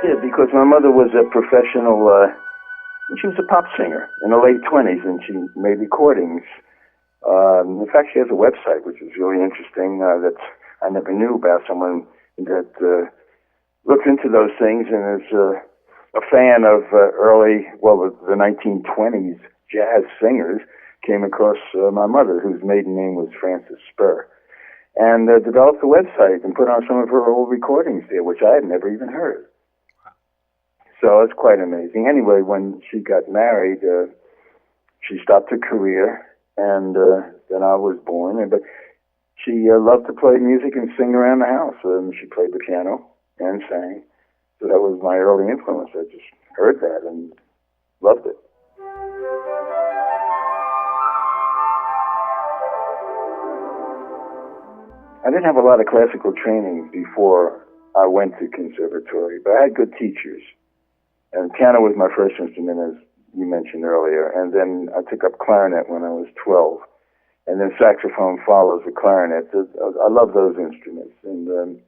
Yeah, because my mother was a professional, she was a pop singer in the late 20s, and she made recordings. In fact, she has a website, which is really interesting, that I never knew about, someone that looks into those things and is a fan of the 1920s jazz singers, came across my mother, whose maiden name was Frances Spur, and developed a website and put on some of her old recordings there, which I had never even heard. So it's quite amazing. Anyway, when she got married, she stopped her career, and then I was born. But she loved to play music and sing around the house. She played the piano and sang. So that was my early influence. I just heard that and loved it. I didn't have a lot of classical training before I went to conservatory, but I had good teachers. And piano was my first instrument, as you mentioned earlier. And then I took up clarinet when I was 12. And then saxophone follows the clarinet. I love those instruments. And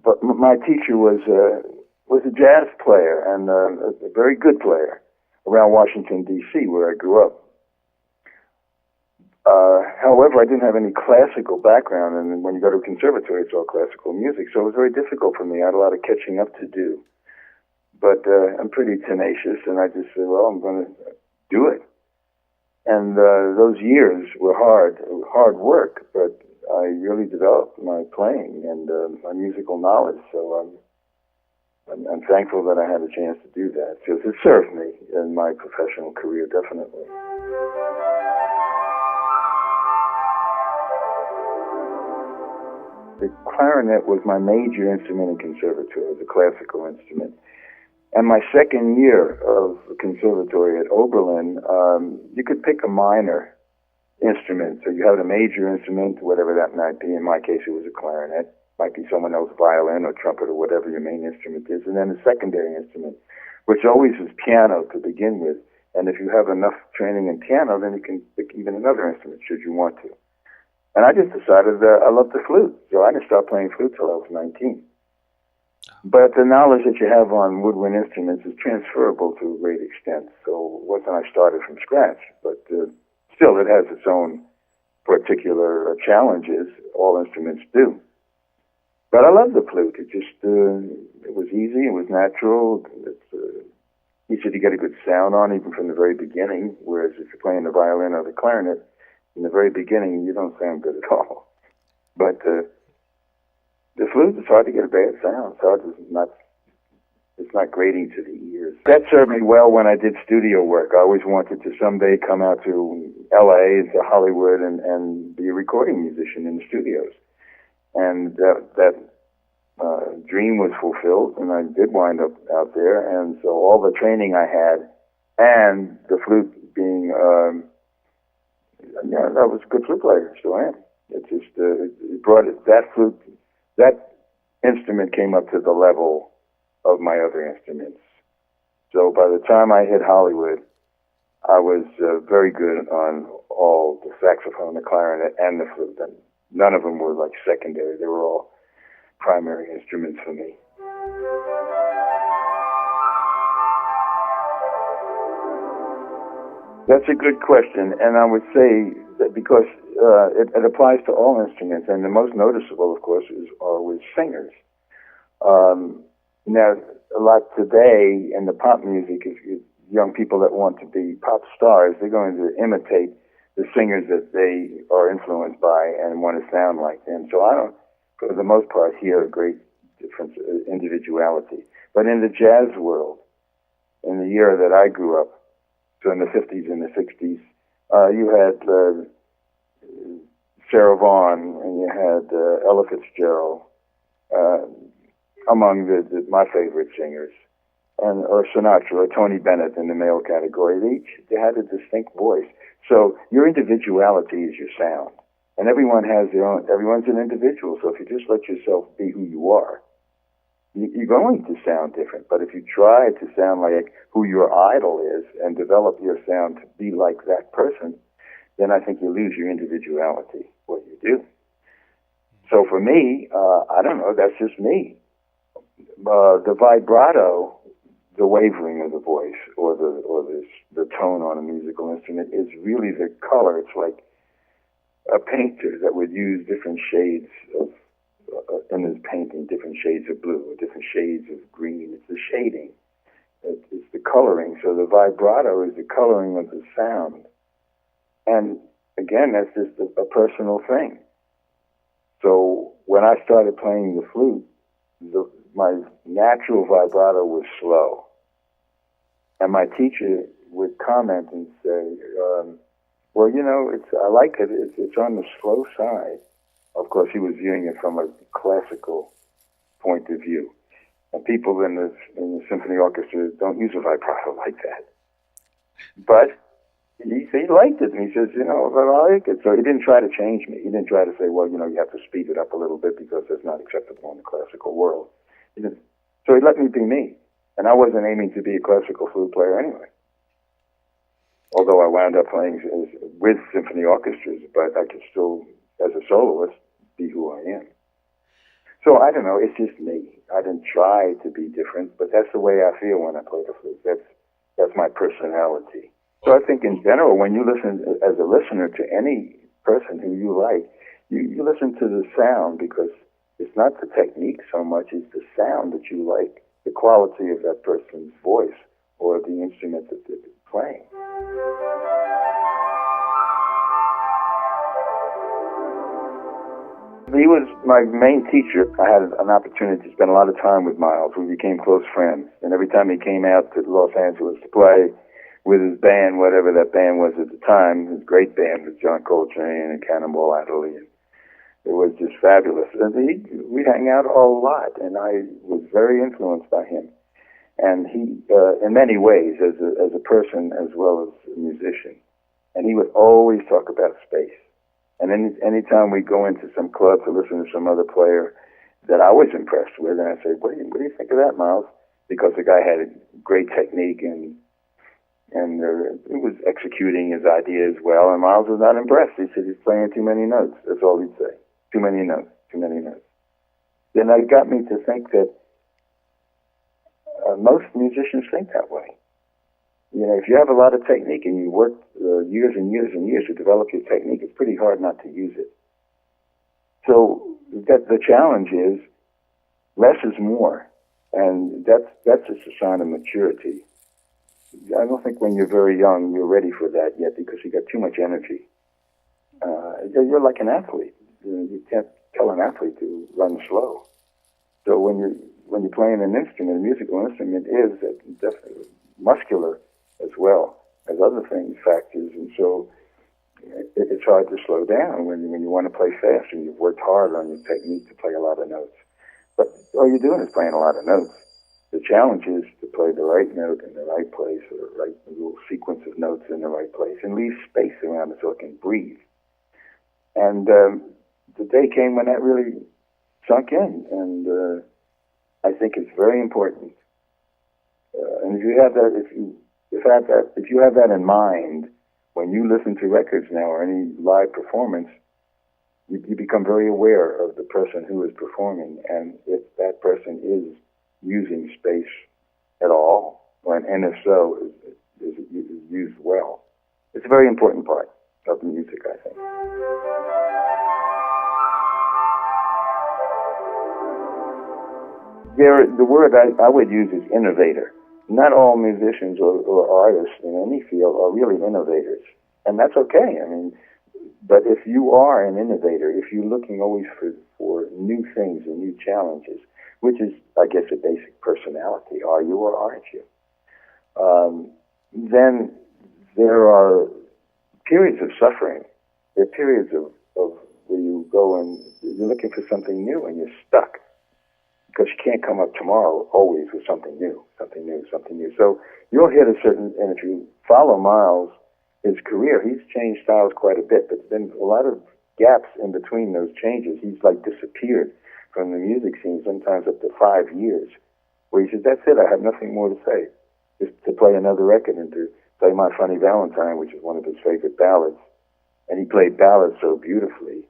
but my teacher was a jazz player and a very good player around Washington, D.C., where I grew up. However, I didn't have any classical background, and when you go to a conservatory, it's all classical music, so it was very difficult for me. I had a lot of catching up to do. But I'm pretty tenacious, and I just said, well, I'm going to do it. And those years were hard work, but I really developed my playing and my musical knowledge, so I'm thankful that I had a chance to do that, because it served me in my professional career, definitely. The clarinet was my major instrument in conservatory, the classical instrument. And my second year of conservatory at Oberlin, you could pick a minor instrument. So you have a major instrument, whatever that might be. In my case, it was a clarinet. Might be someone else's violin or trumpet or whatever your main instrument is. And then a secondary instrument, which always is piano to begin with. And if you have enough training in piano, then you can pick even another instrument should you want to. And I just decided that I loved the flute. So I didn't start playing flute till I was 19. But the knowledge that you have on woodwind instruments is transferable to a great extent. So it wasn't I started from scratch, but still it has its own particular challenges. All instruments do. But I love the flute. It just, it was easy, it was natural, it's easy to get a good sound on even from the very beginning, whereas if you're playing the violin or the clarinet, in the very beginning you don't sound good at all. But the flute, it's hard to get a bad sound. It's not grating to the ears. That served me well when I did studio work. I always wanted to someday come out to L.A., to Hollywood, and be a recording musician in the studios. And that dream was fulfilled, and I did wind up out there. And so all the training I had, and the flute being, I was a good flute player, still am. It just it brought it, that instrument came up to the level of my other instruments. So by the time I hit Hollywood, I was very good on all the saxophone, the clarinet, and the flute. And none of them were like secondary. They were all primary instruments for me. That's a good question, and I would say that because it applies to all instruments, and the most noticeable, of course, is always singers. Now, a lot today in the pop music, if young people that want to be pop stars, they're going to imitate the singers that they are influenced by and want to sound like them. So I don't, for the most part, hear a great difference, individuality. But in the jazz world, in the era that I grew up, so in the 50s and the 60s, you had Sarah Vaughan and you had Ella Fitzgerald, among my favorite singers, or Sinatra or Tony Bennett in the male category. They had a distinct voice. So your individuality is your sound, and everyone has their own. Everyone's an individual. So if you just let yourself be who you are, you're going to sound different. But if you try to sound like who your idol is and develop your sound to be like that person, then I think you lose your individuality, what you do. So for me, I don't know, that's just me. the vibrato, the wavering of the voice, or the tone on a musical instrument is really the color. It's like a painter that would use different shades of in his painting, different shades of blue or different shades of green. It's the shading. It's the coloring. So the vibrato is the coloring of the sound. And again, that's just a personal thing. So when I started playing the flute, my natural vibrato was slow. And my teacher would comment and say, well, you know, I like it. It's on the slow side. Of course, he was viewing it from a classical point of view. And people in the symphony orchestra don't use a vibrato like that. But he liked it, and he says, you know, I like it. So he didn't try to change me. He didn't try to say, well, you know, you have to speed it up a little bit because that's not acceptable in the classical world. So he let me be me. And I wasn't aiming to be a classical flute player anyway. Although I wound up playing with symphony orchestras, but I could still, as a soloist, be who I am. So I don't know, it's just me. I didn't try to be different, but that's the way I feel when I play the flute. That's my personality. So I think in general, when you listen as a listener to any person who you like, you listen to the sound, because it's not the technique so much, it's the sound that you like, the quality of that person's voice or the instrument that they're playing. He was my main teacher. I had an opportunity to spend a lot of time with Miles. We became close friends. And every time he came out to Los Angeles to play with his band, whatever that band was at the time, his great band with John Coltrane and Cannonball Adderley, and it was just fabulous. And we'd hang out a lot, and I was very influenced by him. And he, in many ways, as a person as well as a musician. And he would always talk about space. And any time we go into some club to listen to some other player that I was impressed with, and I say, what do you think of that, Miles? Because the guy had a great technique and he was executing his ideas well, and Miles was not impressed. He said he's playing too many notes. That's all he'd say. Too many notes, too many notes. Then that got me to think that most musicians think that way. You know, if you have a lot of technique and you work years and years and years to develop your technique, it's pretty hard not to use it. So the challenge is less is more, and that's just a sign of maturity. I don't think when you're very young you're ready for that yet, because you got too much energy. You're like an athlete. You can't tell an athlete to run slow. So when you're playing an instrument, a musical instrument is definitely muscular as well as other things, factors, and so it's hard to slow down when you want to play fast and you've worked hard on your technique to play a lot of notes. But all you're doing is playing a lot of notes. The challenge is to play the right note in the right place, or the right little sequence of notes in the right place, and leave space around it so it can breathe. And the day came when that really sunk in, and I think it's very important. And if you have that in mind, when you listen to records now or any live performance, you become very aware of the person who is performing, and if that person is using space at all, and if so, is used well. It's a very important part of music, I think. The word I would use is innovator. Not all musicians or artists in any field are really innovators, and that's okay. I mean, but if you are an innovator, if you're looking always for new things and new challenges, which is, I guess, a basic personality, are you or aren't you? Then there are periods of suffering. There are periods of where you go and you're looking for something new and you're stuck, because you can't come up tomorrow always with something new. So you'll hit a certain, and if you follow Miles, his career, he's changed styles quite a bit, but there's been a lot of gaps in between those changes. He's like disappeared from the music scene, sometimes up to 5 years, where he says, that's it, I have nothing more to say. Just to play another record and to play My Funny Valentine, which is one of his favorite ballads. And he played ballads so beautifully.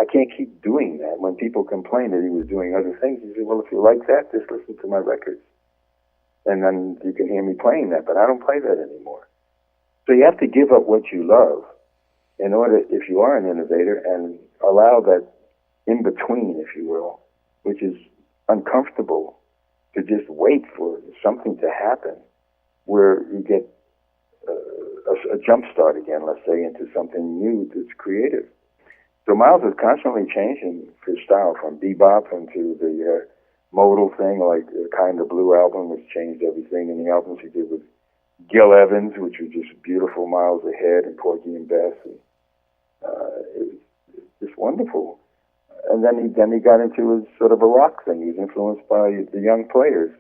I can't keep doing that. When people complained that he was doing other things, he said, well, if you like that, just listen to my records. And then you can hear me playing that, but I don't play that anymore. So you have to give up what you love in order, if you are an innovator, and allow that in-between, if you will, which is uncomfortable, to just wait for something to happen where you get a jump start again, let's say, into something new that's creative. So Miles is constantly changing his style from bebop into the modal thing, like the Kind of Blue album, which changed everything, and the albums he did with Gil Evans, which was just beautiful, Miles Ahead, and Porgy and Bess. And, it was just wonderful. And then he got into his sort of a rock thing. He was influenced by the Young Players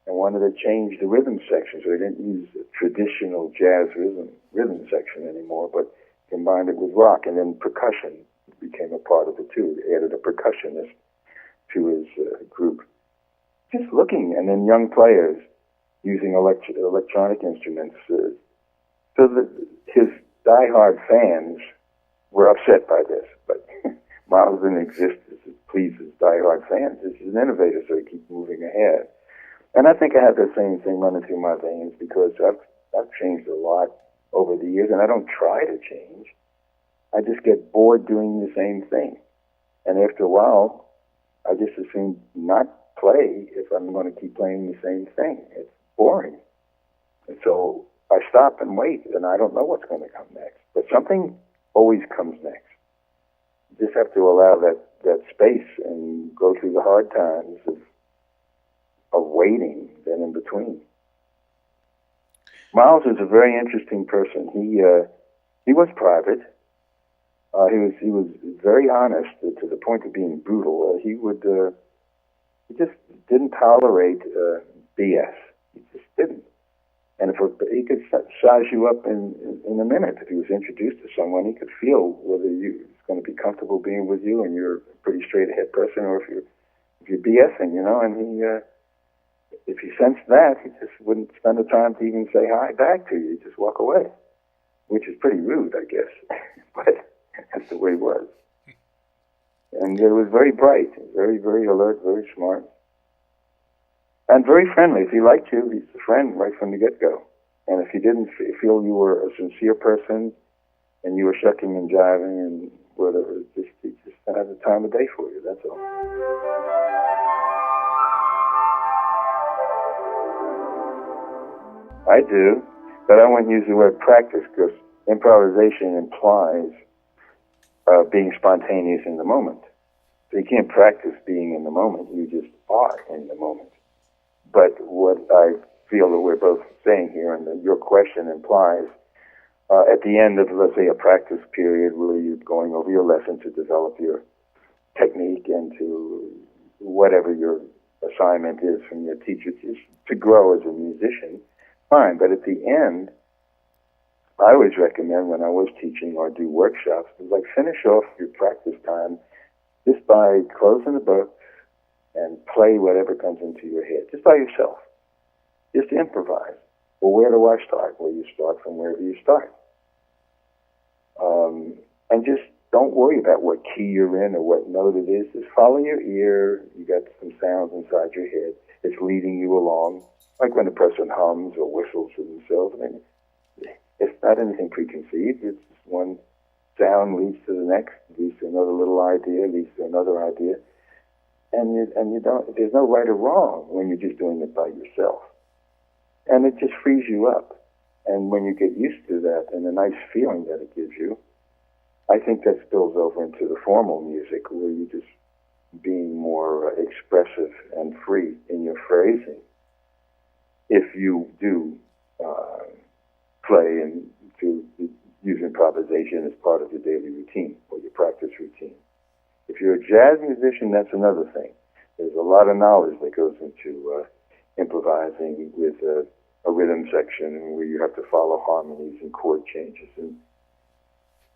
and wanted to change the rhythm section, so he didn't use a traditional jazz rhythm section anymore, but combined it with rock. And then percussion became a part of it too. He added a percussionist to his group. Just looking, and then Young Players using electronic instruments. So that his diehard fans were upset by this, but Miles didn't exist to please his diehard fans. He's an innovator, so he keeps moving ahead. And I think I have that same thing running through my veins, because I've changed a lot over the years, and I don't try to change. I just get bored doing the same thing. And after a while, I just assume not play if I'm going to keep playing the same thing. It's boring. And so I stop and wait, and I don't know what's going to come next. But something always comes next. You just have to allow that space and go through the hard times of waiting, then in between. Miles is a very interesting person. He was private. He was very honest to the point of being brutal. He just didn't tolerate BS. He just didn't. And he could size you up in a minute. If he was introduced to someone, he could feel whether he's going to be comfortable being with you and you're a pretty straight-ahead person, or if you're BSing, And if he sensed that, he just wouldn't spend the time to even say hi back to you. He'd just walk away, which is pretty rude, I guess. But that's the way it was. And it was very bright, very, very alert, very smart. And very friendly. If he liked you, he's a friend right from the get-go. And if he didn't feel you were a sincere person and you were shucking and jiving and whatever, he just had the time of day for you, that's all. I do, but I wouldn't use the word practice, because improvisation implies being spontaneous in the moment. So you can't practice being in the moment, you just are in the moment. But what I feel that we're both saying here, and that your question implies, at the end of, let's say, a practice period where you're going over your lesson to develop your technique and to whatever your assignment is from your teacher, just to grow as a musician, fine. But at the end, I always recommend, when I was teaching or do workshops, like finish off your practice time just by closing the book and play whatever comes into your head, just by yourself. Just improvise. Well, where do I start? Well, you start from wherever you start. And just don't worry about what key you're in or what note it is. Just follow your ear. You got some sounds inside your head. It's leading you along, like when a person hums or whistles to themselves. I mean, it's not anything preconceived. It's just one sound leads to the next, leads to another little idea, leads to another idea. And you don't, there's no right or wrong when you're just doing it by yourself. And it just frees you up. And when you get used to that and the nice feeling that it gives you, I think that spills over into the formal music, where you're just being more expressive and free in your phrasing. If you do play and to use improvisation as part of your daily routine or your practice routine. If you're a jazz musician, that's another thing. There's a lot of knowledge that goes into improvising with a rhythm section where you have to follow harmonies and chord changes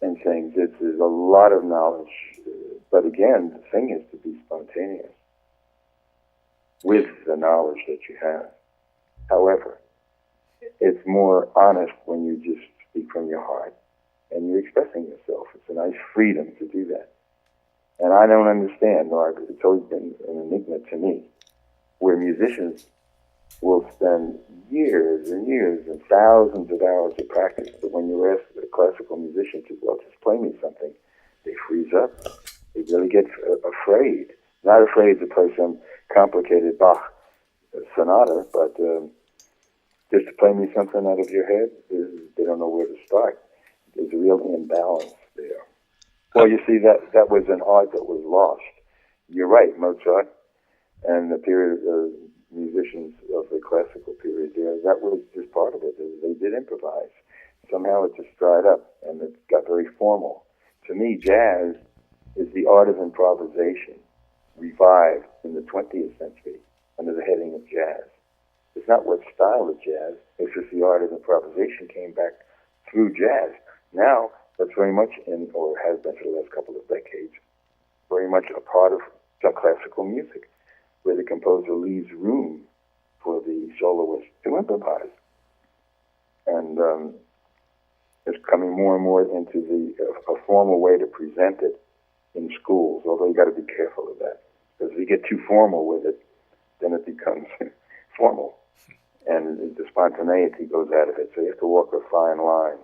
and things. There's a lot of knowledge. But again, the thing is to be spontaneous with the knowledge that you have. However, it's more honest when you just speak from your heart and you're expressing yourself. It's a nice freedom to do that. And I don't understand, or it's always been an enigma to me, where musicians will spend years and years and thousands of hours of practice, but when you ask a classical musician to, well, just play me something, they freeze up. They really get afraid. Not afraid to play some complicated Bach sonata, but just to play me something out of your head, they don't know where to start. There's a real imbalance there. Well, you see, that was an art that was lost. You're right, Mozart and the period of musicians of the classical period there, that was just part of it. They did improvise. Somehow it just dried up and it got very formal. To me, jazz is the art of improvisation, revived in the 20th century under the heading of jazz. It's not what style of jazz, it's just the art of improvisation came back through jazz. Now, that's very much in, or has been for the last couple of decades, very much a part of classical music, where the composer leaves room for the soloist to improvise. And it's coming more and more into a formal way to present it in schools, although you got to be careful of that. Because if you get too formal with it, then it becomes formal. And the spontaneity goes out of it, so you have to walk a fine line.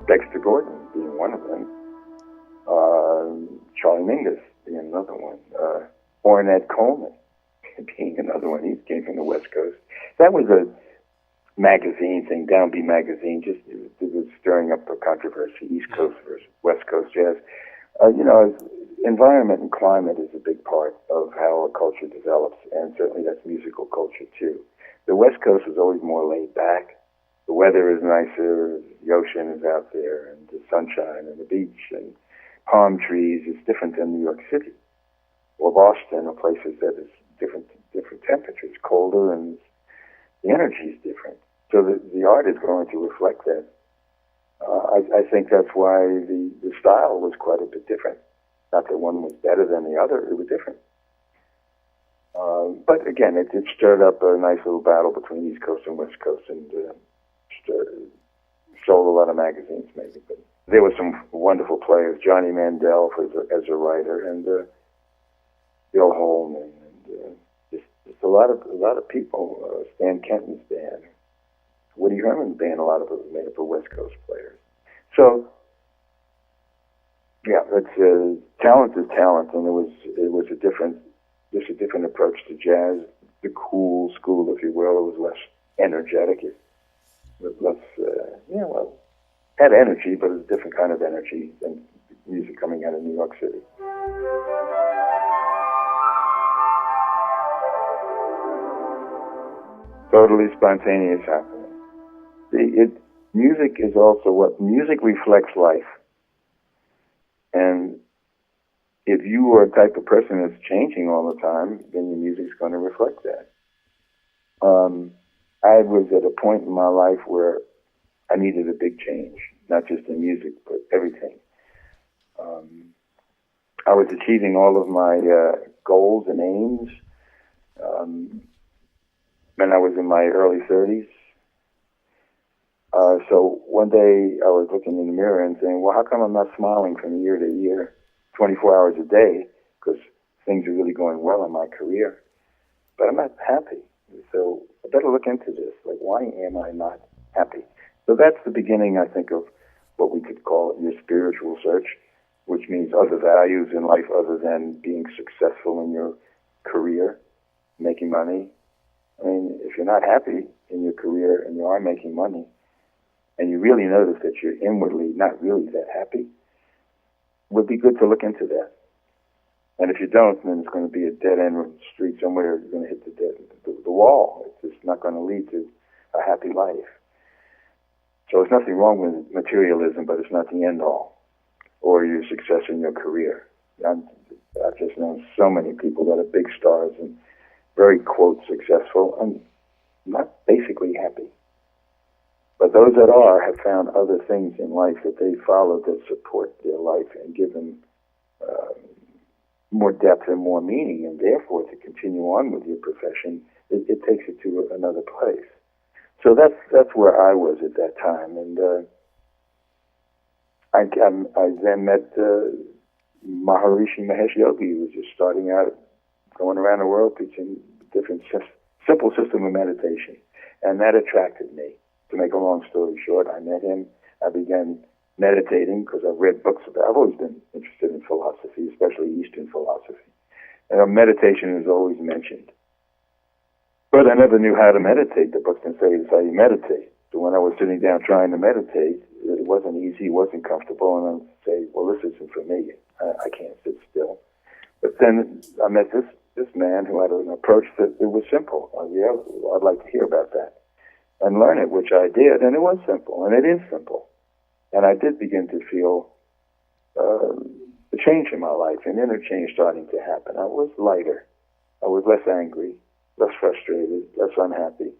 Dexter Gordon being one of them, Charlie Mingus being another one, Ornette Coleman being another one. He came from the West Coast. That was a magazine thing, Downbeat magazine, just it was stirring up a controversy, East Coast versus West Coast jazz. Environment and climate is a big part of how a culture develops, and certainly that's musical culture too. The West Coast is always more laid back. The weather is nicer, the ocean is out there, and the sunshine and the beach and palm trees. It's different than New York City or Boston or places that is different temperatures, colder, and the energy is different. So the art is going to reflect that. I think that's why the style was quite a bit different. Not that one was better than the other, it was different. But again, it stirred up a nice little battle between East Coast and West Coast, and sold a lot of magazines, maybe. But there were some wonderful players, Johnny Mandel as a writer, and Bill Holman, and just a lot of people. Stan Kenton's band, Woody Herman's band, a lot of it was made up of West Coast players. So, yeah, it's talent is talent, and it was a different approach to jazz. The cool school, if you will, it was less energetic. It was less, had energy, but it was a different kind of energy than music coming out of New York City. Totally spontaneous happening. Music is also what music reflects life. And if you are a type of person that's changing all the time, then your music's going to reflect that. I was at a point in my life where I needed a big change, not just in music, but everything. I was achieving all of my goals and aims when I was in my early 30s. So one day I was looking in the mirror and saying, well, how come I'm not smiling from year to year, 24 hours a day, because things are really going well in my career, but I'm not happy. So I better look into this. Like, why am I not happy? So that's the beginning, I think, of what we could call your spiritual search, which means other values in life other than being successful in your career, making money. I mean, if you're not happy in your career and you are making money, and you really notice that you're inwardly not really that happy, it would be good to look into that. And if you don't, then it's going to be a dead-end street somewhere. You're going to hit the wall. It's just not going to lead to a happy life. So there's nothing wrong with materialism, but it's not the end-all, or your success in your career. I've just known so many people that are big stars and very, quote, successful and not basically happy. But those that are have found other things in life that they follow that support their life and give them more depth and more meaning, and therefore to continue on with your profession, it takes it to another place. So that's where I was at that time, and I then met Maharishi Mahesh Yogi, who was just starting out, going around the world teaching different simple system of meditation, and that attracted me. To make a long story short, I met him. I began meditating because I've read books about. I've always been interested in philosophy, especially Eastern philosophy, and meditation is always mentioned. But I never knew how to meditate. The books didn't say it's how you meditate. So when I was sitting down trying to meditate, it wasn't easy, it wasn't comfortable, and I'd say, well, this isn't for me. I can't sit still. But then I met this man who had an approach that it was simple. Yeah, I'd like to hear about that and learn it, which I did, and it was simple, and it is simple. And I did begin to feel a change in my life, an inner change starting to happen. I was lighter. I was less angry, less frustrated, less unhappy.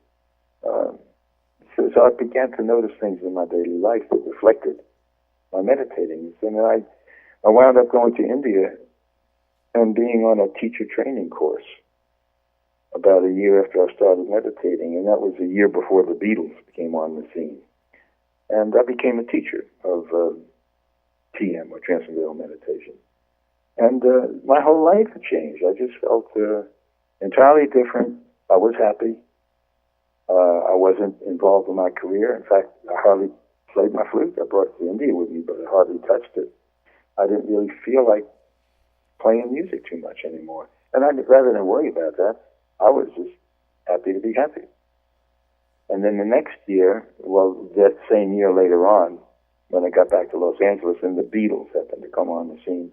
So I began to notice things in my daily life that reflected my meditating. And I wound up going to India and being on a teacher training course about a year after I started meditating, and that was a year before the Beatles came on the scene. And I became a teacher of TM, or Transcendental Meditation. And my whole life had changed. I just felt entirely different. I was happy. I wasn't involved in my career. In fact, I hardly played my flute. I brought it to India with me, but I hardly touched it. I didn't really feel like playing music too much anymore. And rather than worry about that, I was just happy to be happy. And then the next year, well, that same year later on, when I got back to Los Angeles, and the Beatles happened to come on the scene.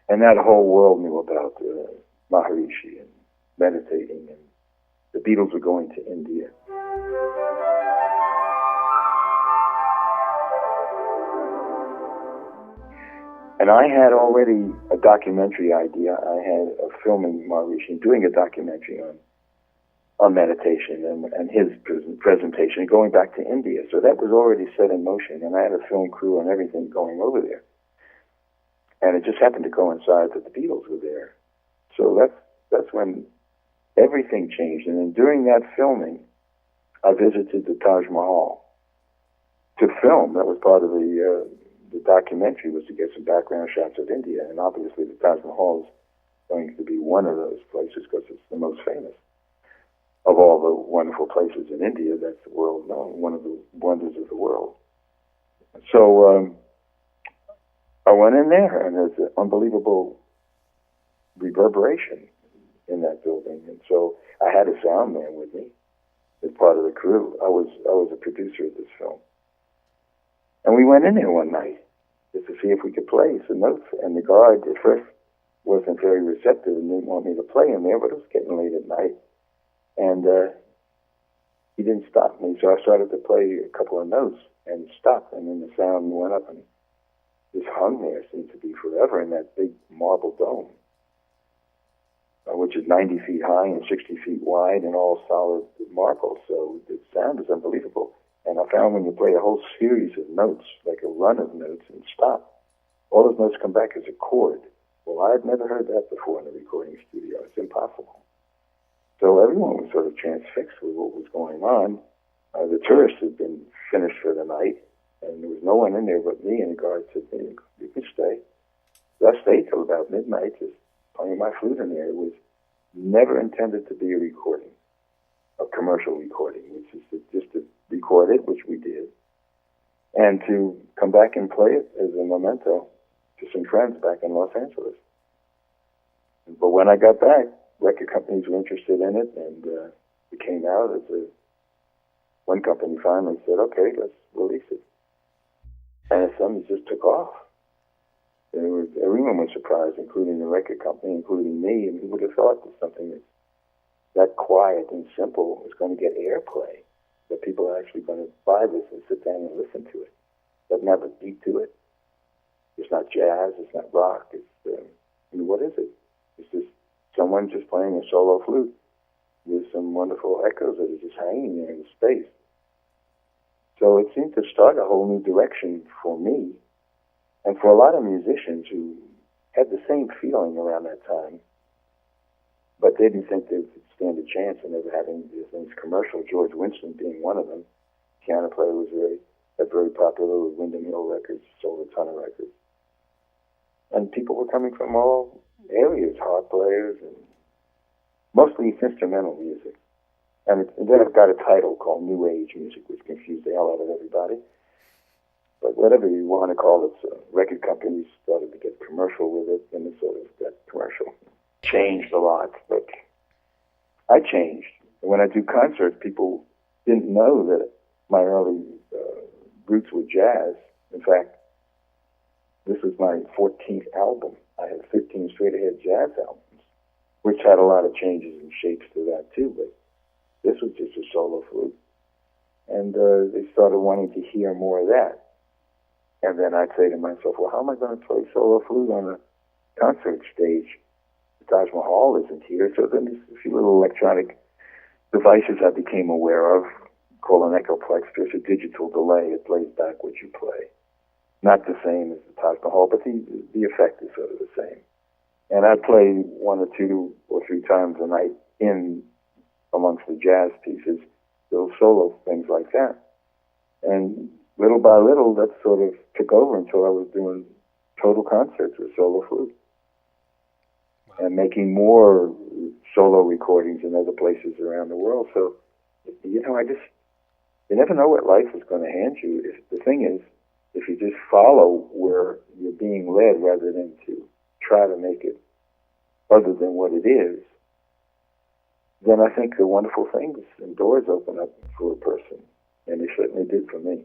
And that whole world knew about Maharishi and meditating, and the Beatles were going to India. And I had already a documentary idea. I had a filming Maharishi, doing a documentary on meditation and his presentation, going back to India. So that was already set in motion, and I had a film crew and everything going over there. And it just happened to coincide that the Beatles were there. So that's when everything changed. And then during that filming, I visited the Taj Mahal to film. That was part of the documentary, was to get some background shots of India. And obviously the Taj Mahal is going to be one of those places because it's the most famous of all the wonderful places in India. That's the world known, one of the wonders of the world. So I went in there, and there's an unbelievable reverberation in that building. And so I had a sound man with me as part of the crew. I was a producer of this film. And we went in there one night just to see if we could play some notes. And the guard at first wasn't very receptive and didn't want me to play in there, but it was getting late at night. And he didn't stop me, so I started to play a couple of notes and stopped, and then the sound went up and just hung there. It seemed to be forever in that big marble dome, which is 90 feet high and 60 feet wide and all solid marble. So the sound is unbelievable. And I found when you play a whole series of notes, like a run of notes, and stop, all those notes come back as a chord. Well, I had never heard that before in a recording studio. It's impossible. So everyone was sort of transfixed with what was going on. The tourists had been finished for the night, and there was no one in there but me, and the guard said, hey, you can stay. So I stayed till about midnight, just playing my flute in there. It was never intended to be a recording, a commercial recording, which is just to record it, which we did, and to come back and play it as a memento to some friends back in Los Angeles. But when I got back, record companies were interested in it, and it came out as one company finally said, okay, let's release it. And it suddenly just took off. And everyone was surprised, including the record company, including me. And who would have thought that something that quiet and simple was going to get airplay, that people are actually going to buy this and sit down and listen to it. It doesn't have a beat to it. It's not jazz, it's not rock. It's, what is it? It's just someone just playing a solo flute with some wonderful echoes that are just hanging there in space. So it seemed to start a whole new direction for me and for a lot of musicians who had the same feeling around that time, but they didn't think that it's stand a chance of never having these things commercial. George Winston being one of them. Piano player was very popular with Windham Hill Records, sold a ton of records. And people were coming from all areas, harp players, and mostly it's instrumental music. And then it got a title called New Age music, which confused the hell out of everybody. But whatever you want to call it, record companies started to get commercial with it, and it sort of got commercial. Changed a lot, but I changed. When I do concerts, people didn't know that my early roots were jazz. In fact, this was my 14th album. I had 15 straight-ahead jazz albums, which had a lot of changes and shapes to that too, but this was just a solo flute. And they started wanting to hear more of that. And then I'd say to myself, well, how am I going to play solo flute on a concert stage? The Taj Mahal isn't here. So then there's a few little electronic devices I became aware of, called an Echoplex. There's a digital delay. It plays back what you play. Not the same as the Taj Mahal, but the effect is sort of the same. And I'd play 1 or 2 or 3 times a night in amongst the jazz pieces, little solo things like that. And little by little, that sort of took over until I was doing total concerts with solo flute. Wow. And making more solo recordings in other places around the world. So, you never know what life is going to hand you. The thing is, if you just follow where you're being led rather than to try to make it other than what it is, then I think the wonderful things and doors open up for a person. And they certainly did for me.